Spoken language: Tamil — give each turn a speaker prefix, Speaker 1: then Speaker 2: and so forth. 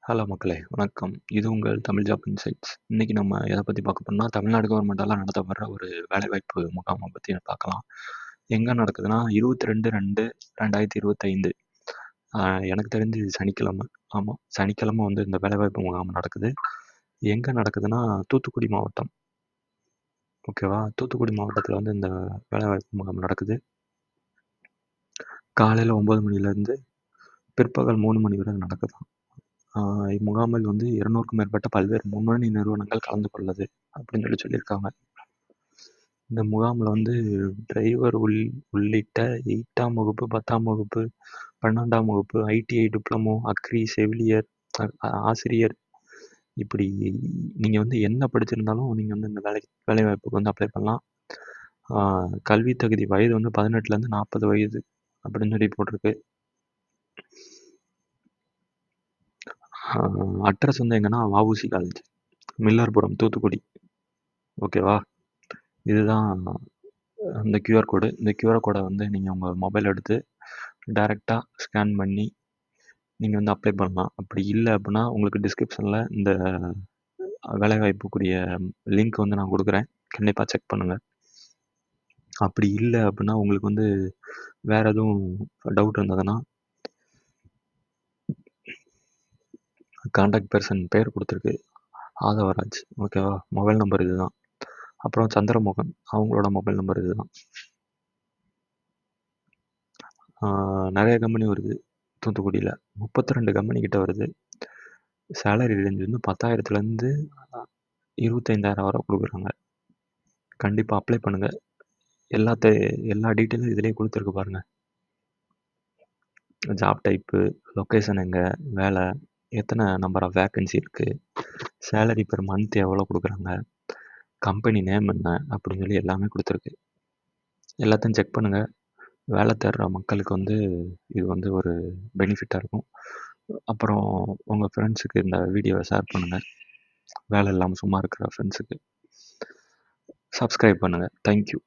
Speaker 1: ஹலோ மக்களே! வணக்கம். இது உங்கள் தமிழ் ஜாப் இன்சைட்ஸ். இன்னைக்கு நம்ம எத பத்தி பார்க்க போறோம்னா, தமிழ்நாடு கவர்மெண்டால நடத்தப்படுற ஒரு வேலைவாய்ப்பு முகாம பத்தி பார்க்கலாம். எங்க நடக்குதுன்னா, 22/2/2025 அ எனக்கு தெரிஞ்சு சனிக்கிழமை. ஆமா, சனிக்கிழமை வந்து இந்த வேலைவாய்ப்பு முகாம் நடக்குது. எங்க நடக்குதுன்னா, தூத்துக்குடி மாவட்டம். ஓகேவா? தூத்துக்குடி மாவட்டத்தில வந்து இந்த வேலைவாய்ப்பு முகாம் நடக்குது. காலையில 9 மணிலேருந்து பிற்பகல் 3 மணி வரை நடக்குதாம். இம்முகாமில் வந்து 200க்கும் மேற்பட்ட பல்வேறு முன்னணி நிறுவனங்கள் கலந்து கொள்ளுது அப்படின்னு சொல்லியிருக்காங்க. இந்த முகாமில் வந்து டிரைவர் உள்ளிட்ட 8ஆம் வகுப்பு, 10ஆம் வகுப்பு, 12ஆம் வகுப்பு, ஐடிஐ டிப்ளமோ, அக்ரி, செவிலியர், ஆசிரியர் இப்படி நீங்கள் வந்து என்ன படிச்சிருந்தாலும் நீங்கள் வந்து இந்த வேலைவாய்ப்புக்கு வந்து அப்ளை பண்ணலாம். கல்வி தகுதி வயது வந்து 18லேருந்து 40 வயது அப்படின்னு சொல்லி போட்டிருக்கு. அட்ரஸ் வந்து எங்கன்னா வஉசி காலேஜ், மில்லர்புரம், தூத்துக்குடி. ஓகேவா? இதுதான் அந்த கியூஆர் கோடு. இந்த கியூஆர் கோடை வந்து நீங்கள் உங்கள் மொபைல் எடுத்து டைரெக்டாக ஸ்கேன் பண்ணி நீங்கள் வந்து அப்ளை பண்ணலாம். அப்படி இல்லை அப்படின்னா உங்களுக்கு டிஸ்கிரிப்ஷனில் இந்த வேலைவாய்ப்புக்குரிய லிங்க் வந்து நான் கொடுக்குறேன். கண்டிப்பாக செக் பண்ணுங்கள். அப்படி இல்லை அப்படின்னா உங்களுக்கு வந்து வேறு எதுவும் டவுட் இருந்ததுன்னா கான்டாக்ட் பர்சன் பேர் கொடுத்துருக்கு, ஆதவராஜ். ஓகேவா? மொபைல் நம்பர் இதுதான். அப்புறம் சந்திரமோகன், அவங்களோட மொபைல் நம்பர் இதுதான். நிறைய கம்பெனி வருது தூத்துக்குடியில். 32 கம்பெனி கிட்ட வருது. சேலரி ரேஞ்ச் வந்து 10,000லேருந்து 25,000 வரை கொடுக்குறாங்க. கண்டிப்பாக அப்ளை பண்ணுங்கள். எல்லா டீட்டெயிலும் இதிலேயே கொடுத்துருக்கு பாருங்கள். ஜாப் டைப்பு, லொக்கேஷன் எங்கே, வேலை, எத்தனை நம்பர் ஆஃப் வேக்கன்சி இருக்குது, சேலரி பெர் மந்த் எவ்வளோ கொடுக்குறாங்க, கம்பெனி நேம் என்ன அப்படின்னு சொல்லி எல்லாமே கொடுத்துருக்கு. எல்லாத்தையும் செக் பண்ணுங்கள். வேலை தேடுற மக்களுக்கு வந்து இது வந்து ஒரு பெனிஃபிட்டாக இருக்கும். அப்புறம் உங்கள் ஃப்ரெண்ட்ஸுக்கு இந்த வீடியோவை ஷேர் பண்ணுங்கள். வேலை இல்லாமல் சும்மா இருக்கிற ஃப்ரெண்ட்ஸுக்கு. சப்ஸ்கிரைப் பண்ணுங்கள். தேங்க்யூ.